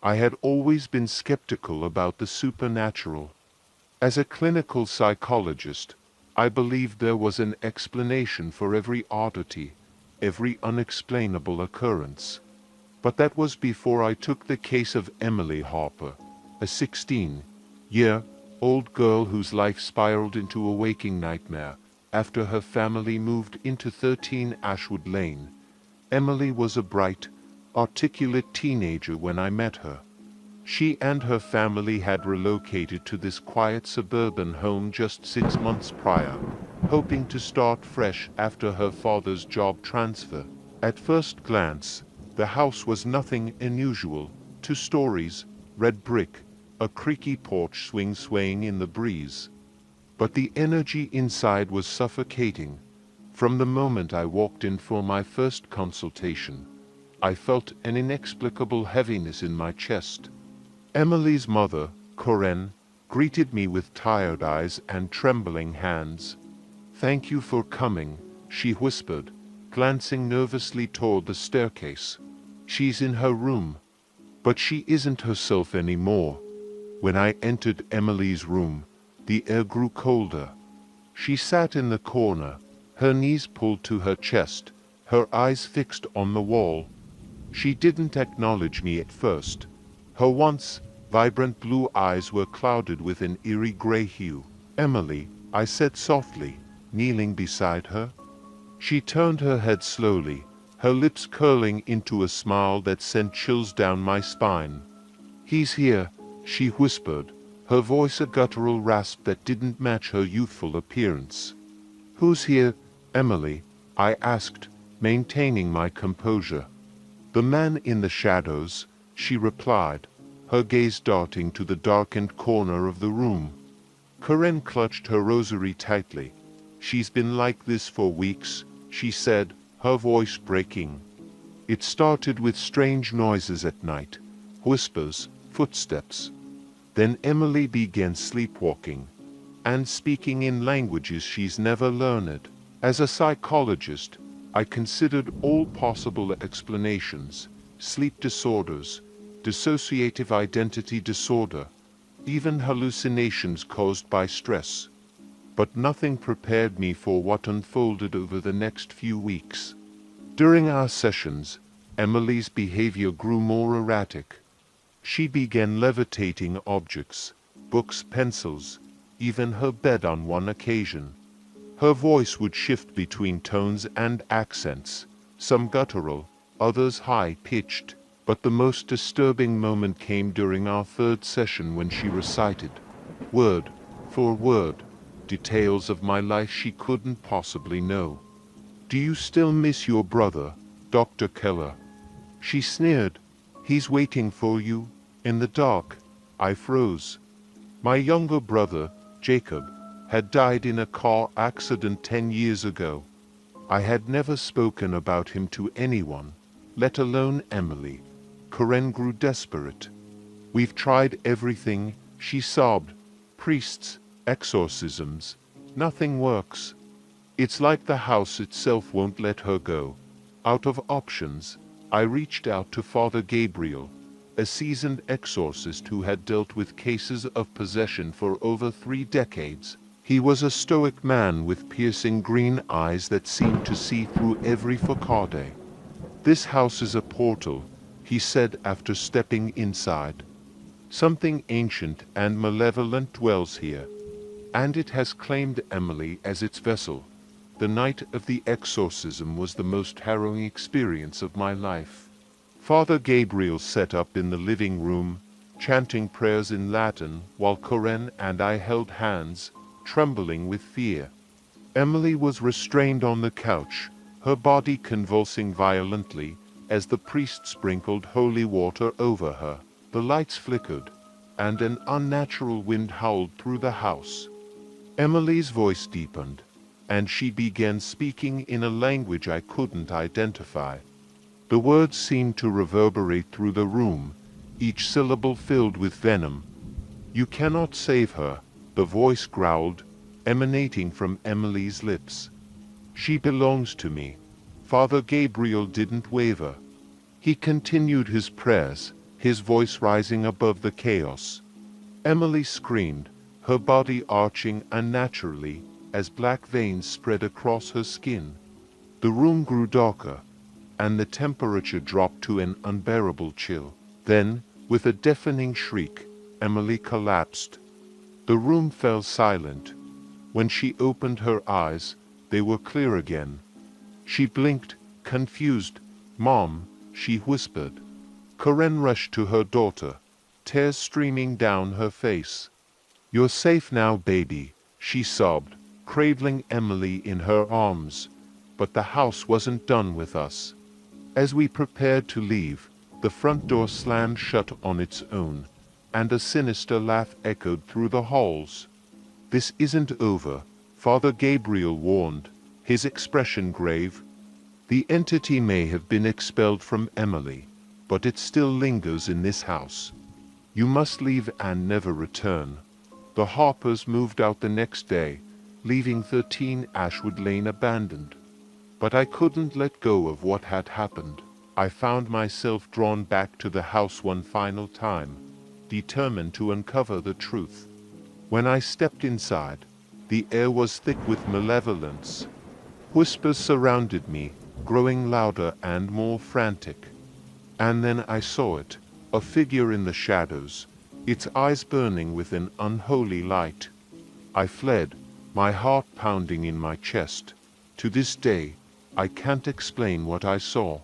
I had always been skeptical about the supernatural. As a clinical psychologist, I believed there was an explanation for every oddity, every unexplainable occurrence. But that was before I took the case of Emily Harper, a 16-year-old girl whose life spiraled into a waking nightmare after her family moved into 13 Ashwood Lane. Emily was a bright, articulate teenager when I met her. She and her family had relocated to this quiet suburban home just 6 months prior, hoping to start fresh after her father's job transfer. At first glance, the house was nothing unusual. 2 stories, red brick, a creaky porch swaying in the breeze. But the energy inside was suffocating. From the moment I walked in for my first consultation, I felt an inexplicable heaviness in my chest. Emily's mother, Corinne, greeted me with tired eyes and trembling hands. "Thank you for coming," she whispered, glancing nervously toward the staircase. "She's in her room." But she isn't herself anymore. When I entered Emily's room, the air grew colder. She sat in the corner, her knees pulled to her chest, her eyes fixed on the wall. She didn't acknowledge me at first. Her once vibrant blue eyes were clouded with an eerie gray hue. "Emily," I said softly, kneeling beside her. She turned her head slowly, her lips curling into a smile that sent chills down my spine. "He's here," she whispered, her voice a guttural rasp that didn't match her youthful appearance. "Who's here, Emily?" I asked, maintaining my composure. "The man in the shadows," she replied, her gaze darting to the darkened corner of the room. Corinne clutched her rosary tightly. "She's been like this for weeks," she said, her voice breaking. "It started with strange noises at night, whispers, footsteps. Then Emily began sleepwalking, and speaking in languages she's never learned." As a psychologist, I considered all possible explanations: sleep disorders, dissociative identity disorder, even hallucinations caused by stress. But nothing prepared me for what unfolded over the next few weeks. During our sessions, Emily's behavior grew more erratic. She began levitating objects, books, pencils, even her bed on one occasion. Her voice would shift between tones and accents, some guttural, others high-pitched. But the most disturbing moment came during our 3rd session when she recited, word for word, details of my life she couldn't possibly know. "Do you still miss your brother, Dr. Keller?" she sneered. "He's waiting for you, in the dark." I froze. My younger brother, Jacob, had died in a car accident 10 years ago. I had never spoken about him to anyone, let alone Emily. Corinne grew desperate. "We've tried everything," she sobbed. "Priests, exorcisms. Nothing works. It's like the house itself won't let her go." Out of options, I reached out to Father Gabriel, a seasoned exorcist who had dealt with cases of possession for over 3 decades. He was a stoic man with piercing green eyes that seemed to see through every facade. "This house is a portal," he said after stepping inside. "Something ancient and malevolent dwells here, and it has claimed Emily as its vessel." The night of the exorcism was the most harrowing experience of my life. Father Gabriel sat up in the living room, chanting prayers in Latin, while Corinne and I held hands, trembling with fear. Emily was restrained on the couch, her body convulsing violently, as the priest sprinkled holy water over her. The lights flickered, and an unnatural wind howled through the house. Emily's voice deepened, and she began speaking in a language I couldn't identify. The words seemed to reverberate through the room, each syllable filled with venom. "You cannot save her," the voice growled, emanating from Emily's lips. "She belongs to me." Father Gabriel didn't waver. He continued his prayers, his voice rising above the chaos. Emily screamed, her body arching unnaturally as black veins spread across her skin. The room grew darker, and the temperature dropped to an unbearable chill. Then, with a deafening shriek, Emily collapsed. The room fell silent. When she opened her eyes, they were clear again. She blinked, confused. "Mom," she whispered. Karen rushed to her daughter, tears streaming down her face. "You're safe now, baby," she sobbed, cradling Emily in her arms. But the house wasn't done with us. As we prepared to leave, the front door slammed shut on its own, and a sinister laugh echoed through the halls. "This isn't over," Father Gabriel warned, his expression grave. "The entity may have been expelled from Emily, but it still lingers in this house. You must leave and never return." The Harpers moved out the next day, leaving 13 Ashwood Lane abandoned. But I couldn't let go of what had happened. I found myself drawn back to the house one final time, determined to uncover the truth. When I stepped inside, the air was thick with malevolence. Whispers surrounded me, growing louder and more frantic. And then I saw it, a figure in the shadows, its eyes burning with an unholy light. I fled, my heart pounding in my chest. To this day, I can't explain what I saw.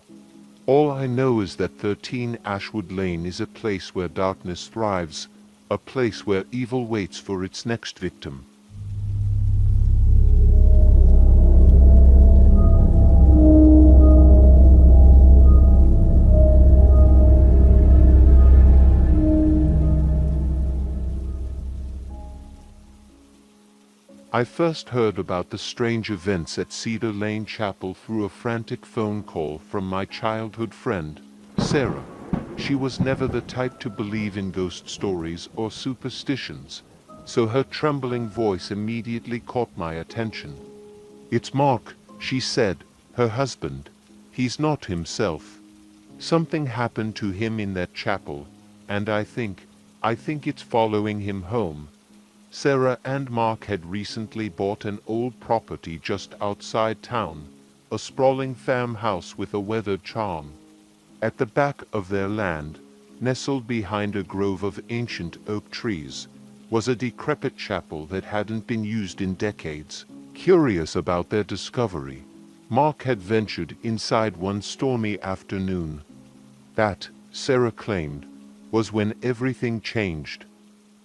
All I know is that 13 Ashwood Lane is a place where darkness thrives, a place where evil waits for its next victim. I first heard about the strange events at Cedar Lane Chapel through a frantic phone call from my childhood friend, Sarah. She was never the type to believe in ghost stories or superstitions, so her trembling voice immediately caught my attention. "It's Mark," she said, "her husband. He's not himself. Something happened to him in that chapel, and I think it's following him home." Sarah and Mark had recently bought an old property just outside town, a sprawling farmhouse with a weathered charm. At the back of their land, nestled behind a grove of ancient oak trees, was a decrepit chapel that hadn't been used in decades. Curious about their discovery, Mark had ventured inside one stormy afternoon. That, Sarah claimed, was when everything changed.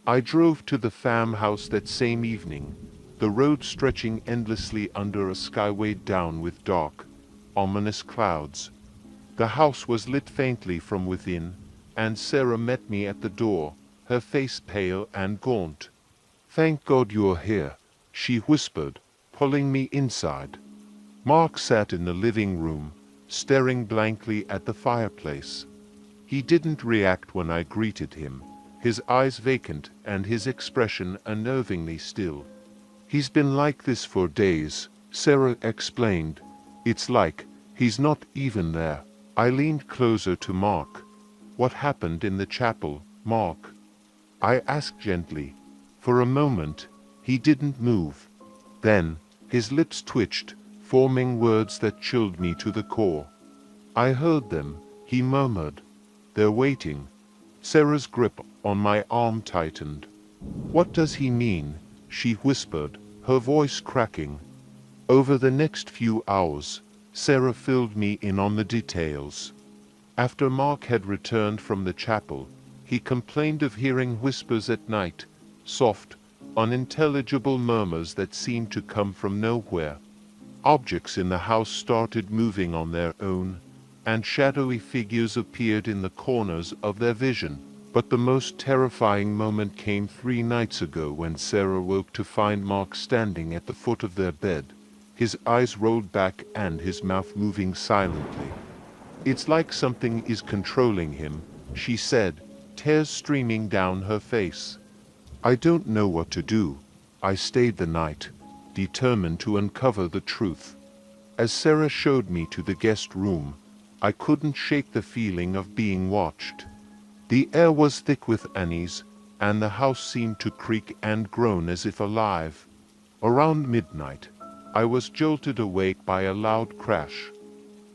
I drove to the farmhouse that same evening, the road stretching endlessly under a sky weighed down with dark, ominous clouds. The house was lit faintly from within, and Sarah met me at the door, her face pale and gaunt. "Thank God you're here," she whispered, pulling me inside. Mark sat in the living room, staring blankly at the fireplace. He didn't react when I greeted him, his eyes vacant and his expression unnervingly still. "He's been like this for days," Sarah explained. "It's like he's not even there." I leaned closer to Mark. "What happened in the chapel, Mark?" I asked gently. For a moment, he didn't move. Then, his lips twitched, forming words that chilled me to the core. "I heard them," he murmured. "They're waiting." Sarah's grip on my arm tightened. "What does he mean?" she whispered, her voice cracking. Over the next few hours, Sarah filled me in on the details. After Mark had returned from the chapel, he complained of hearing whispers at night, soft, unintelligible murmurs that seemed to come from nowhere. Objects in the house started moving on their own, and shadowy figures appeared in the corners of their vision. But the most terrifying moment came 3 nights ago when Sarah woke to find Mark standing at the foot of their bed, his eyes rolled back and his mouth moving silently. "It's like something is controlling him," she said, tears streaming down her face. "I don't know what to do." I stayed the night, determined to uncover the truth. As Sarah showed me to the guest room, I couldn't shake the feeling of being watched. The air was thick with unease, and the house seemed to creak and groan as if alive. Around midnight, I was jolted awake by a loud crash.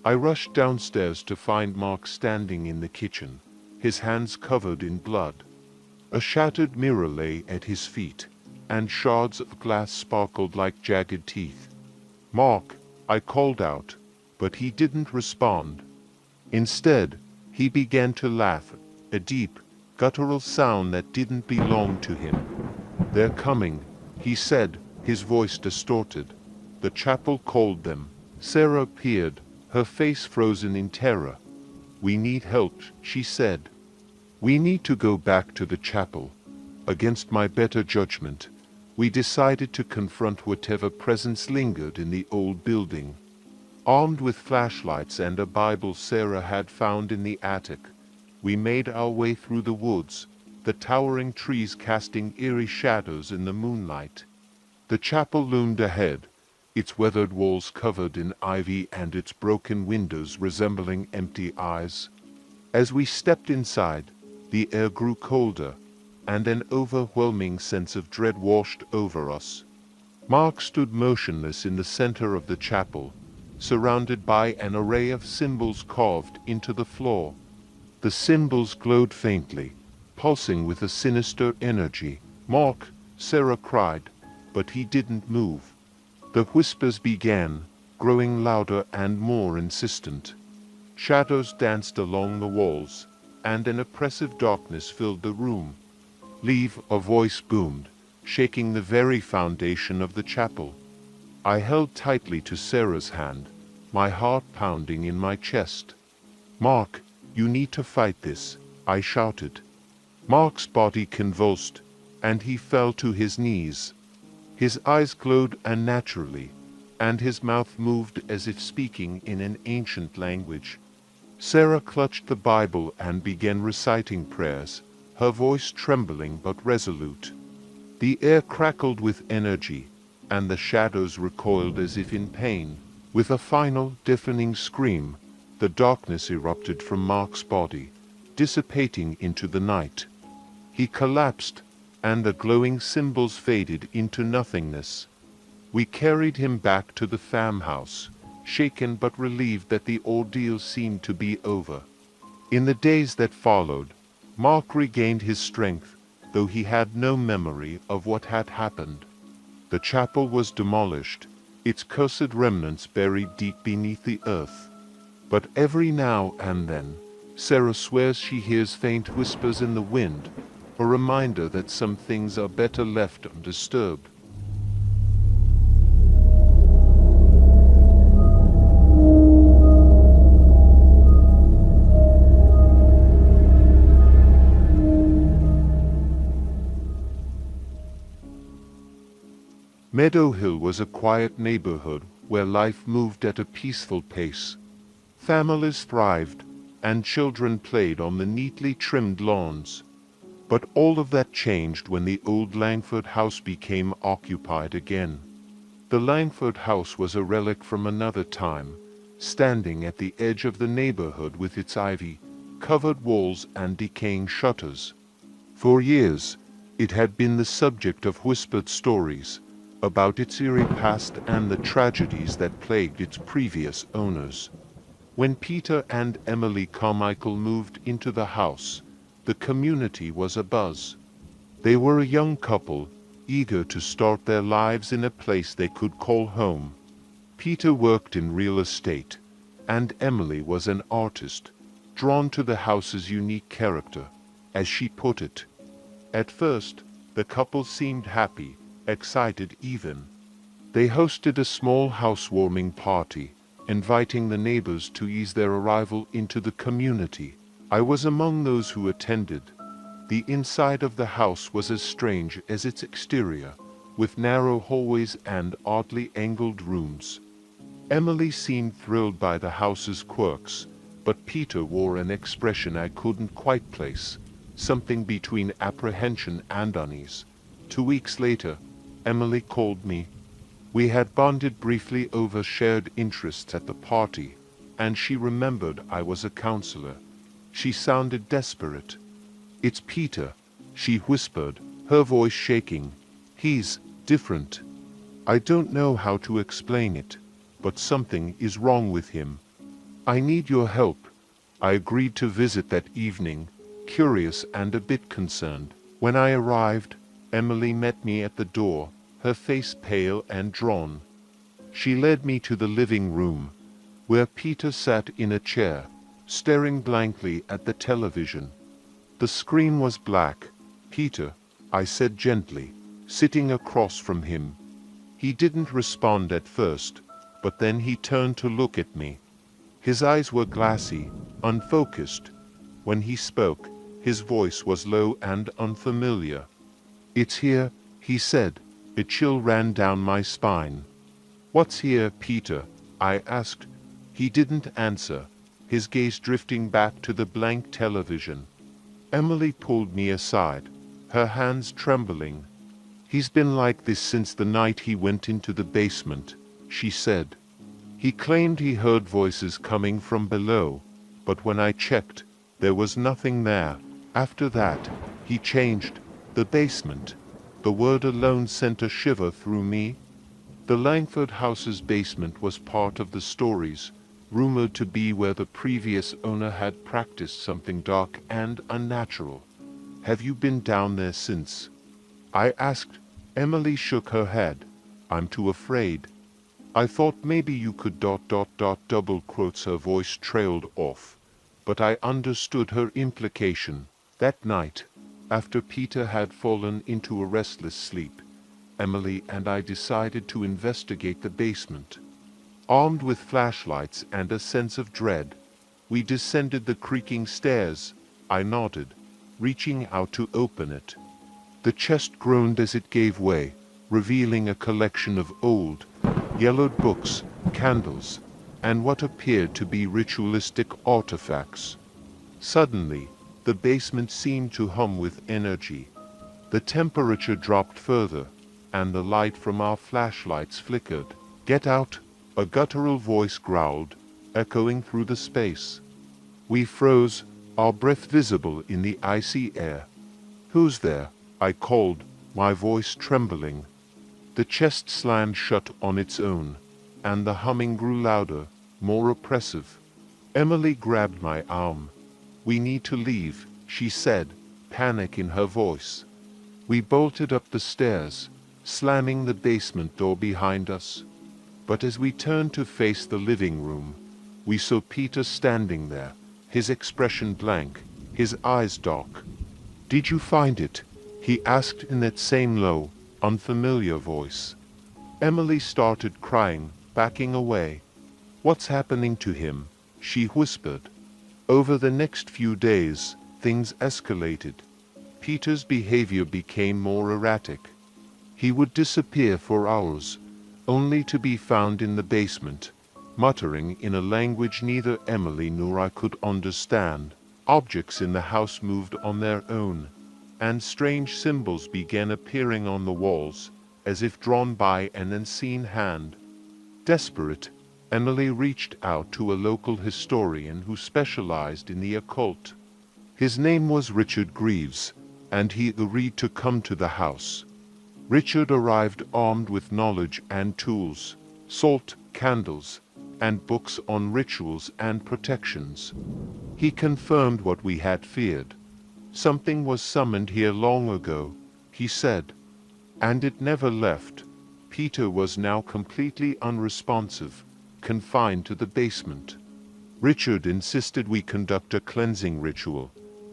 I rushed downstairs to find Mark standing in the kitchen, his hands covered in blood. A shattered mirror lay at his feet, and shards of glass sparkled like jagged teeth. "Mark," I called out, but he didn't respond. Instead, he began to laugh, a deep, guttural sound that didn't belong to him. "They're coming," he said, his voice distorted. "The chapel called them." Sarah appeared, her face frozen in terror. "We need help," she said. "We need to go back to the chapel." Against my better judgment, we decided to confront whatever presence lingered in the old building. Armed with flashlights and a Bible Sarah had found in the attic, we made our way through the woods, the towering trees casting eerie shadows in the moonlight. The chapel loomed ahead, its weathered walls covered in ivy and its broken windows resembling empty eyes. As we stepped inside, the air grew colder, and an overwhelming sense of dread washed over us. Mark stood motionless in the center of the chapel, surrounded by an array of symbols carved into the floor. The symbols glowed faintly, pulsing with a sinister energy. "Mark!" Sarah cried, but he didn't move. The whispers began, growing louder and more insistent. Shadows danced along the walls, and an oppressive darkness filled the room. "Leave," a voice boomed, shaking the very foundation of the chapel. I held tightly to Sarah's hand, my heart pounding in my chest. "Mark, you need to fight this," I shouted. Mark's body convulsed, and he fell to his knees. His eyes glowed unnaturally, and his mouth moved as if speaking in an ancient language. Sarah clutched the Bible and began reciting prayers, her voice trembling but resolute. The air crackled with energy, and the shadows recoiled as if in pain. With a final, deafening scream, the darkness erupted from Mark's body, dissipating into the night. He collapsed, and the glowing symbols faded into nothingness. We carried him back to the farmhouse, shaken but relieved that the ordeal seemed to be over. In the days that followed, Mark regained his strength, though he had no memory of what had happened. The chapel was demolished, its cursed remnants buried deep beneath the earth. But every now and then, Sarah swears she hears faint whispers in the wind, a reminder that some things are better left undisturbed. Meadow Hill was a quiet neighborhood where life moved at a peaceful pace. Families thrived, and children played on the neatly trimmed lawns. But all of that changed when the old Langford house became occupied again. The Langford house was a relic from another time, standing at the edge of the neighborhood with its ivy-covered walls and decaying shutters. For years, it had been the subject of whispered stories about its eerie past and the tragedies that plagued its previous owners. When Peter and Emily Carmichael moved into the house, the community was abuzz. They were a young couple, eager to start their lives in a place they could call home. Peter worked in real estate, and Emily was an artist, drawn to the house's unique character, as she put it. At first, the couple seemed happy, excited even. They hosted a small housewarming party, inviting the neighbors to ease their arrival into the community. I was among those who attended. The inside of the house was as strange as its exterior, with narrow hallways and oddly angled rooms. Emily seemed thrilled by the house's quirks, but Peter wore an expression I couldn't quite place, something between apprehension and unease. 2 weeks later, Emily called me. We had bonded briefly over shared interests at the party, and she remembered I was a counselor. She sounded desperate. "It's Peter," she whispered, her voice shaking. "He's different. I don't know how to explain it, but something is wrong with him. I need your help." I agreed to visit that evening, curious and a bit concerned. When I arrived, Emily met me at the door, her face pale and drawn. She led me to the living room, where Peter sat in a chair, staring blankly at the television. The screen was black. "Peter," I said gently, sitting across from him. He didn't respond at first, but then he turned to look at me. His eyes were glassy, unfocused. When he spoke, his voice was low and unfamiliar. "It's here," he said. A chill ran down my spine. "What's here, Peter?" I asked. He didn't answer, his gaze drifting back to the blank television. Emily pulled me aside, her hands trembling. "He's been like this since the night he went into the basement," she said. "He claimed he heard voices coming from below, but when I checked, there was nothing there. After that, he changed. The basement." The word alone sent a shiver through me. The Langford house's basement was part of the stories, rumored to be where the previous owner had practiced something dark and unnatural. "Have you been down there since?" I asked. Emily shook her head. "I'm too afraid." "I thought maybe you could ... double quotes." Her voice trailed off, but I understood her implication. That night, after Peter had fallen into a restless sleep, Emily and I decided to investigate the basement. Armed with flashlights and a sense of dread, we descended the creaking stairs. I nodded, reaching out to open it. The chest groaned as it gave way, revealing a collection of old, yellowed books, candles, and what appeared to be ritualistic artifacts. Suddenly, the basement seemed to hum with energy. The temperature dropped further, and the light from our flashlights flickered. "Get out!" a guttural voice growled, echoing through the space. We froze, our breath visible in the icy air. "Who's there?" I called, my voice trembling. The chest slammed shut on its own, and the humming grew louder, more oppressive. Emily grabbed my arm. "We need to leave," she said, panic in her voice. We bolted up the stairs, slamming the basement door behind us. But as we turned to face the living room, we saw Peter standing there, his expression blank, his eyes dark. "Did you find it?" he asked in that same low, unfamiliar voice. Emily started crying, backing away. "What's happening to him?" she whispered. Over the next few days, things escalated. Peter's behavior became more erratic. He would disappear for hours, only to be found in the basement, muttering in a language neither Emily nor I could understand. Objects in the house moved on their own, and strange symbols began appearing on the walls, as if drawn by an unseen hand. Desperate, Emily reached out to a local historian who specialized in the occult. His name was Richard Greaves, and he agreed to come to the house. Richard arrived armed with knowledge and tools, salt, candles, and books on rituals and protections. He confirmed what we had feared. "Something was summoned here long ago," he said, "and it never left." Peter was now completely unresponsive, confined to the basement. Richard insisted we conduct a cleansing ritual,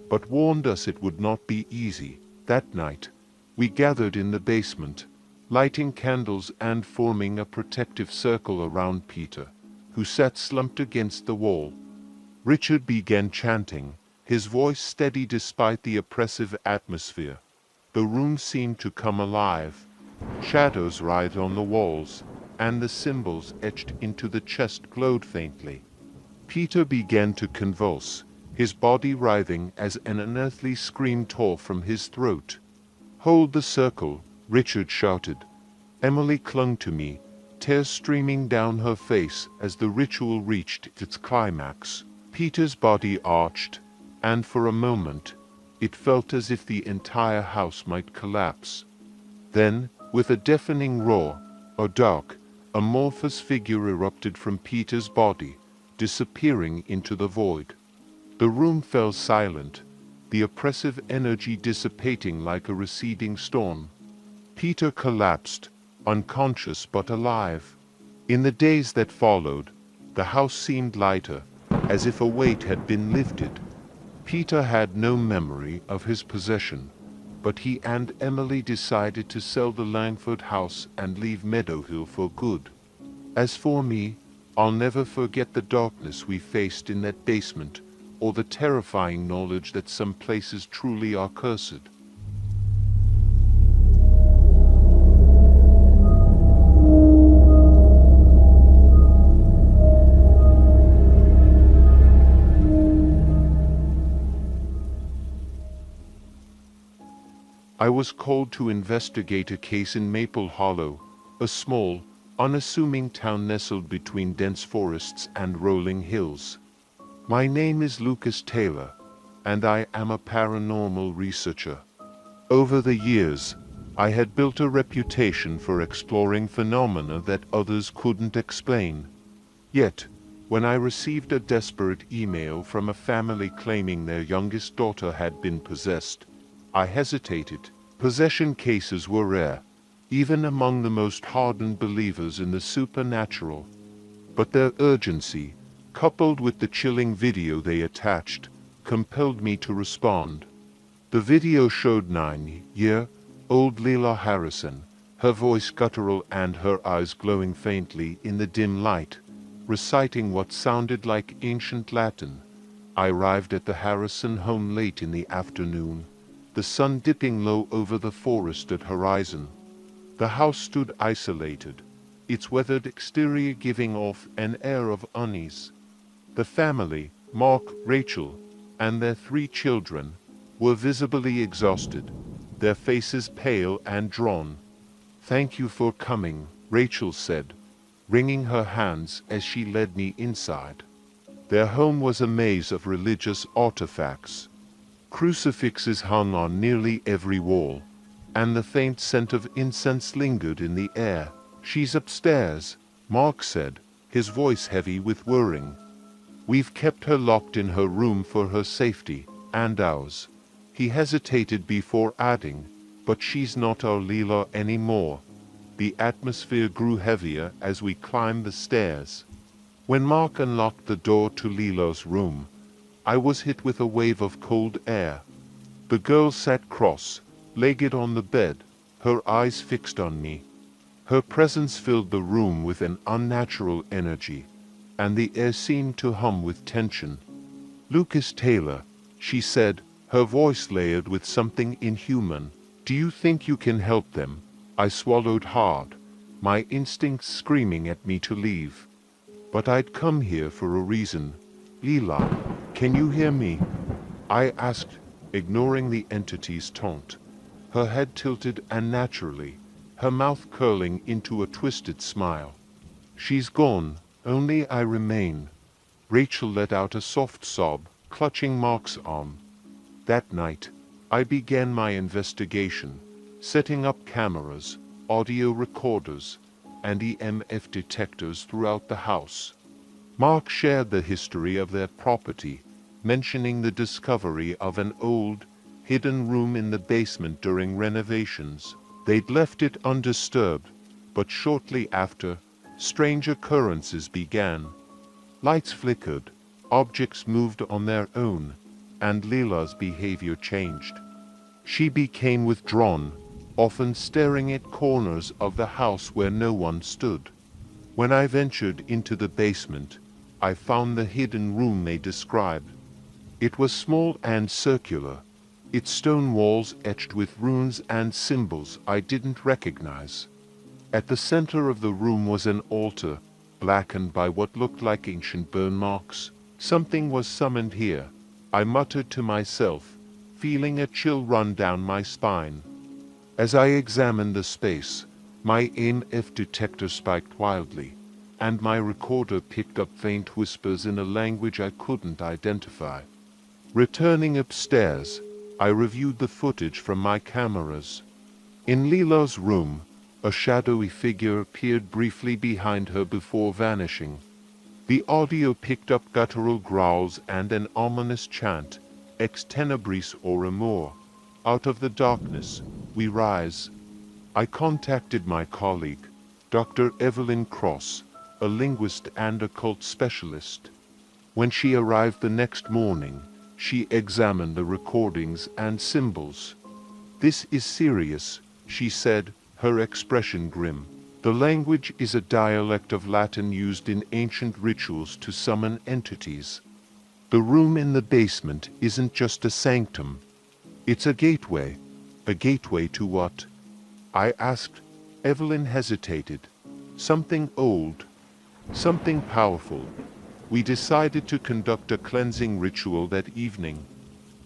but warned us it would not be easy. That night, we gathered in the basement, lighting candles and forming a protective circle around Peter, who sat slumped against the wall. Richard began chanting, his voice steady despite the oppressive atmosphere. The room seemed to come alive. Shadows writhed on the walls, and the symbols etched into the chest glowed faintly. Peter began to convulse, his body writhing as an unearthly scream tore from his throat. "Hold the circle," Richard shouted. Emily clung to me, tears streaming down her face as the ritual reached its climax. Peter's body arched, and for a moment, It felt as if the entire house might collapse. Then, with a deafening roar, a dark, amorphous figure erupted from Peter's body, disappearing into the void. The room fell silent, the oppressive energy dissipating like a receding storm. Peter collapsed, unconscious but alive. In the days that followed, the house seemed lighter, as if a weight had been lifted. Peter had no memory of his possession, but he and Emily decided to sell the Langford house and leave Meadowhill for good. As for me, I'll never forget the darkness we faced in that basement, or the terrifying knowledge that some places truly are cursed. I was called to investigate a case in Maple Hollow, a small, unassuming town nestled between dense forests and rolling hills. My name is Lucas Taylor, and I am a paranormal researcher. Over the years, I had built a reputation for exploring phenomena that others couldn't explain. Yet, when I received a desperate email from a family claiming their youngest daughter had been possessed, I hesitated. Possession cases were rare, even among the most hardened believers in the supernatural. But their urgency, coupled with the chilling video they attached, compelled me to respond. The video showed 9-year-old Leela Harrison, her voice guttural and her eyes glowing faintly in the dim light, reciting what sounded like ancient Latin. I arrived at the Harrison home late in the afternoon, the sun dipping low over the forested horizon. The house stood isolated, its weathered exterior giving off an air of unease. The family, Mark, Rachel, and their 3 children, were visibly exhausted, their faces pale and drawn. "Thank you for coming," Rachel said, wringing her hands as she led me inside. Their home was a maze of religious artifacts. Crucifixes hung on nearly every wall, and the faint scent of incense lingered in the air. "She's upstairs," Mark said, his voice heavy with worrying. "We've kept her locked in her room for her safety, and ours." He hesitated before adding, "But she's not our Leela anymore." The atmosphere grew heavier as we climbed the stairs. When Mark unlocked the door to Leela's room, I was hit with a wave of cold air. The girl sat cross-legged on the bed, her eyes fixed on me. Her presence filled the room with an unnatural energy, and the air seemed to hum with tension. "Lucas Taylor," she said, her voice layered with something inhuman. "Do you think you can help them?" I swallowed hard, my instincts screaming at me to leave. "But I'd come here for a reason. Leela, can you hear me?" I asked, ignoring the entity's taunt. Her head tilted unnaturally, her mouth curling into a twisted smile. "She's gone, only I remain." Rachel let out a soft sob, clutching Mark's arm. That night, I began my investigation, setting up cameras, audio recorders, and EMF detectors throughout the house. Mark shared the history of their property, mentioning the discovery of an old, hidden room in the basement during renovations. They'd left it undisturbed, but shortly after, strange occurrences began. Lights flickered, objects moved on their own, and Leela's behavior changed. She became withdrawn, often staring at corners of the house where no one stood. When I ventured into the basement, I found the hidden room they described. It was small and circular, its stone walls etched with runes and symbols I didn't recognize. At the center of the room was an altar, blackened by what looked like ancient burn marks. "Something was summoned here," I muttered to myself, feeling a chill run down my spine. As I examined the space, my EMF detector spiked wildly, and my recorder picked up faint whispers in a language I couldn't identify. Returning upstairs, I reviewed the footage from my cameras. In Leela's room, a shadowy figure appeared briefly behind her before vanishing. The audio picked up guttural growls and an ominous chant, ex tenebris oremur. Out of the darkness, we rise. I contacted my colleague, Dr. Evelyn Cross, a linguist and occult specialist. When she arrived the next morning, she examined the recordings and symbols. "This is serious," she said, her expression grim. "The language is a dialect of Latin used in ancient rituals to summon entities. The room in the basement isn't just a sanctum. It's a gateway. A gateway to what?" I asked. Evelyn hesitated. "Something old. Something powerful." We decided to conduct a cleansing ritual that evening.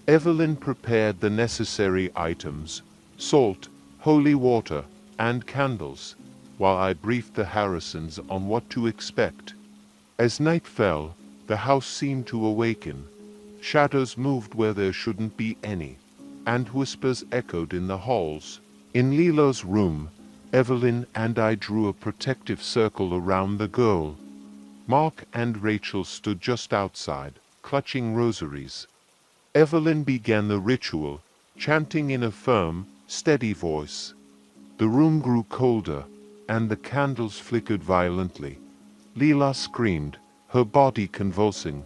Evelyn prepared the necessary items: salt, holy water, and candles, while I briefed the Harrisons on what to expect. As night fell, the house seemed to awaken. Shadows moved where there shouldn't be any, and whispers echoed in the halls. In Leela's room, Evelyn and I drew a protective circle around the girl. Mark and Rachel stood just outside, clutching rosaries. Evelyn began the ritual, chanting in a firm, steady voice. The room grew colder, and the candles flickered violently. Leela screamed, her body convulsing.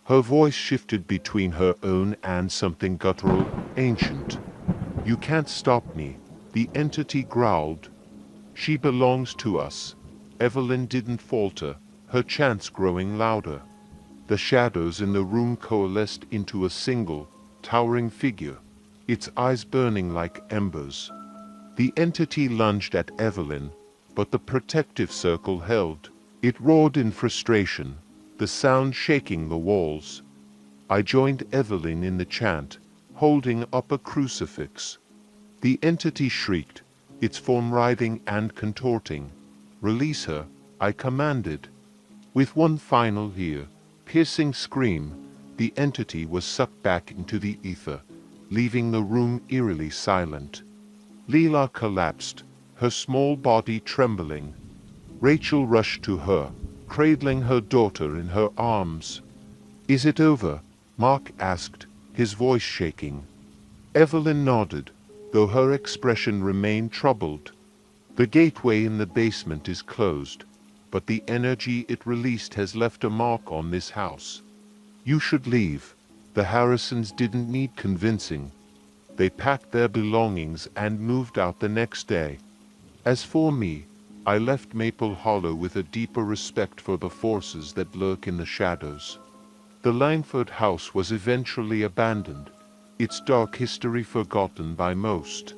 Her voice shifted between her own and something guttural, ancient. "You can't stop me," the entity growled. "She belongs to us." Evelyn didn't falter, her chants growing louder. The shadows in the room coalesced into a single, towering figure, its eyes burning like embers. The entity lunged at Evelyn, but the protective circle held. It roared in frustration, the sound shaking the walls. I joined Evelyn in the chant, holding up a crucifix. The entity shrieked, its form writhing and contorting. "Release her," I commanded. With one final piercing scream, the entity was sucked back into the ether, leaving the room eerily silent. Leela collapsed, her small body trembling. Rachel rushed to her, cradling her daughter in her arms. "Is it over?" Mark asked, his voice shaking. Evelyn nodded, though her expression remained troubled. "The gateway in the basement is closed, but the energy it released has left a mark on this house. You should leave." The Harrisons didn't need convincing. They packed their belongings and moved out the next day. As for me, I left Maple Hollow with a deeper respect for the forces that lurk in the shadows. The Langford house was eventually abandoned, its dark history forgotten by most.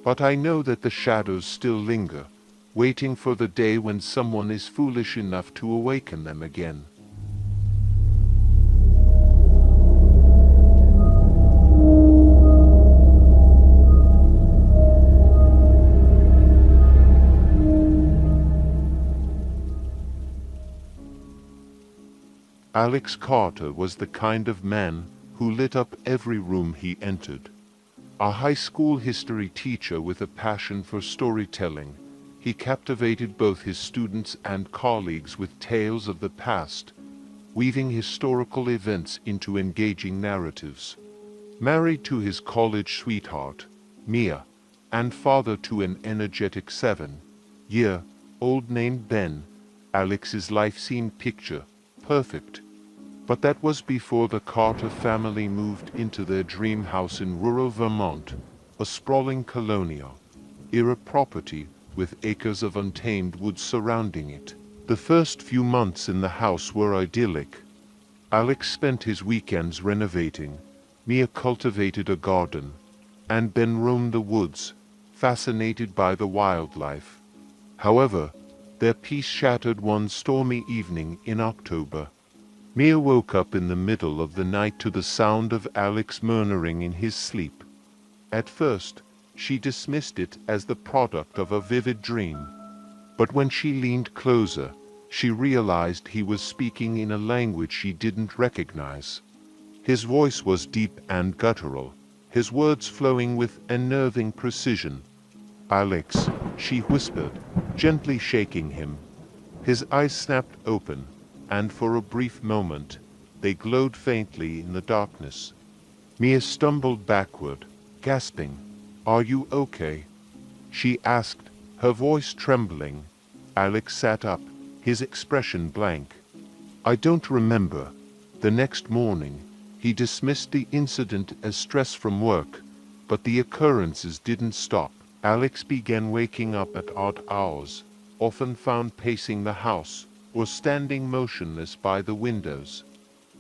But I know that the shadows still linger, waiting for the day when someone is foolish enough to awaken them again. Alex Carter was the kind of man who lit up every room he entered. A high school history teacher with a passion for storytelling, he captivated both his students and colleagues with tales of the past, weaving historical events into engaging narratives. Married to his college sweetheart, Mia, and father to an energetic 7-year-old named Ben, Alex's life seemed picture-perfect. But that was before the Carter family moved into their dream house in rural Vermont, a sprawling colonial-era property with acres of untamed woods surrounding it. The first few months in the house were idyllic. Alex spent his weekends renovating, Mia cultivated a garden, and Ben roamed the woods, fascinated by the wildlife. However, their peace shattered one stormy evening in October. Mia woke up in the middle of the night to the sound of Alex murmuring in his sleep. At first, she dismissed it as the product of a vivid dream. But when she leaned closer, she realized he was speaking in a language she didn't recognize. His voice was deep and guttural, his words flowing with unnerving precision. "Alex," she whispered, gently shaking him. His eyes snapped open, and for a brief moment, they glowed faintly in the darkness. Mia stumbled backward, gasping. "Are you okay?" she asked, her voice trembling. Alex sat up, his expression blank. "I don't remember." The next morning, he dismissed the incident as stress from work, but the occurrences didn't stop. Alex began waking up at odd hours, often found pacing the house or standing motionless by the windows.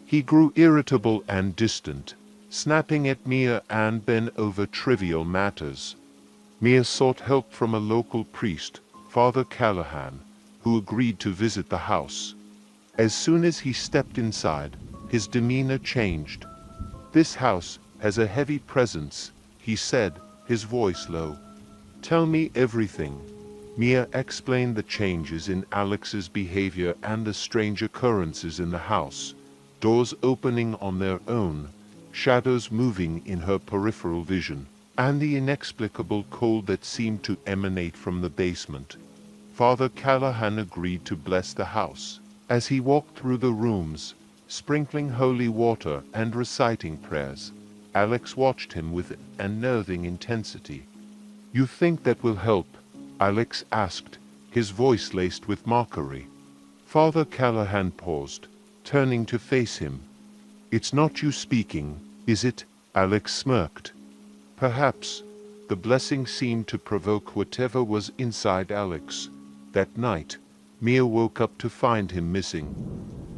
He grew irritable and distant, snapping at Mia and Ben over trivial matters. Mia sought help from a local priest, Father Callahan, who agreed to visit the house. As soon as he stepped inside, his demeanor changed. "This house has a heavy presence," he said, his voice low. "Tell me everything." Mia explained the changes in Alex's behavior and the strange occurrences in the house, doors opening on their own, shadows moving in her peripheral vision, and the inexplicable cold that seemed to emanate from the basement. Father Callahan agreed to bless the house. As he walked through the rooms, sprinkling holy water and reciting prayers, Alex watched him with unnerving intensity. "You think that will help?" Alex asked, his voice laced with mockery. Father Callahan paused, turning to face him. "It's not you speaking, is it?" Alex smirked. Perhaps. The blessing seemed to provoke whatever was inside Alex. That night, Mia woke up to find him missing.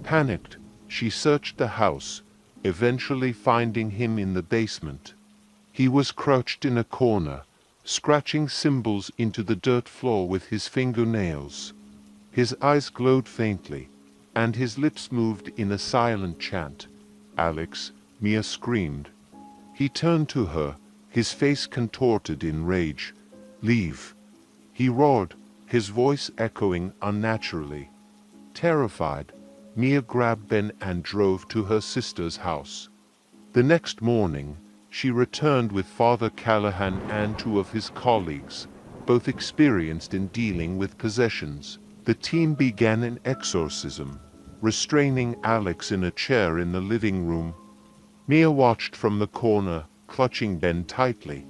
Panicked, she searched the house, eventually finding him in the basement. He was crouched in a corner, scratching symbols into the dirt floor with his fingernails. His eyes glowed faintly, and his lips moved in a silent chant. "Alex," Mia screamed. He turned to her, his face contorted in rage. "Leave!" he roared, his voice echoing unnaturally. Terrified, Mia grabbed Ben and drove to her sister's house. The next morning, she returned with Father Callahan and two of his colleagues, both experienced in dealing with possessions. The team began an exorcism, restraining Alex in a chair in the living room. Mia watched from the corner, clutching Ben tightly.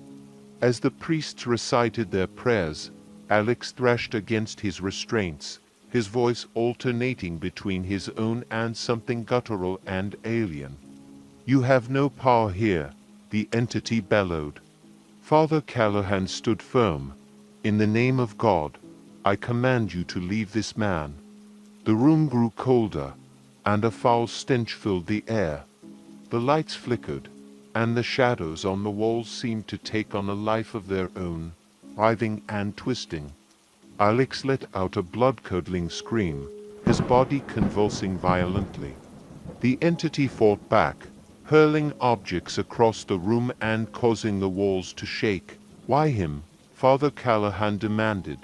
As the priests recited their prayers, Alex thrashed against his restraints, his voice alternating between his own and something guttural and alien. "You have no power here," the entity bellowed. Father Callahan stood firm. "In the name of God, I command you to leave this man." The room grew colder, and a foul stench filled the air. The lights flickered, and the shadows on the walls seemed to take on a life of their own, writhing and twisting. Alex let out a blood-curdling scream, his body convulsing violently. The entity fought back, hurling objects across the room and causing the walls to shake. "Why him?" Father Callahan demanded.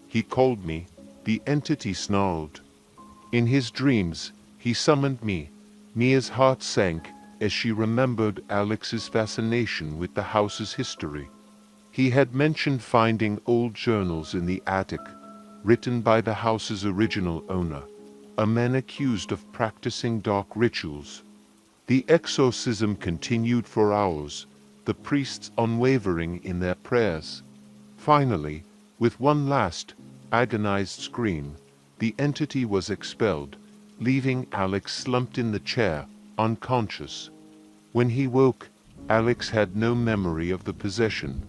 "He called me," the entity snarled. "In his dreams, he summoned me." Mia's heart sank as she remembered Alex's fascination with the house's history. He had mentioned finding old journals in the attic, written by the house's original owner, a man accused of practicing dark rituals. The exorcism continued for hours, the priests unwavering in their prayers. Finally, with one last, agonized scream, the entity was expelled, leaving Alex slumped in the chair, unconscious. When he woke, Alex had no memory of the possession,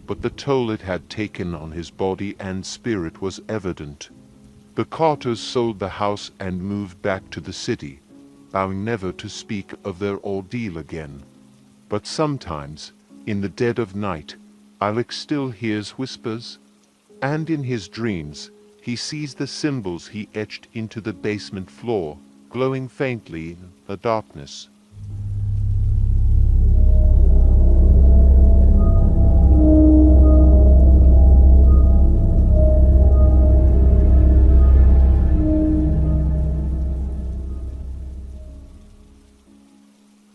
but the toll it had taken on his body and spirit was evident. The Carters sold the house and moved back to the city, vowing never to speak of their ordeal again. But sometimes, in the dead of night, Alex still hears whispers, and in his dreams, he sees the symbols he etched into the basement floor, glowing faintly in the darkness.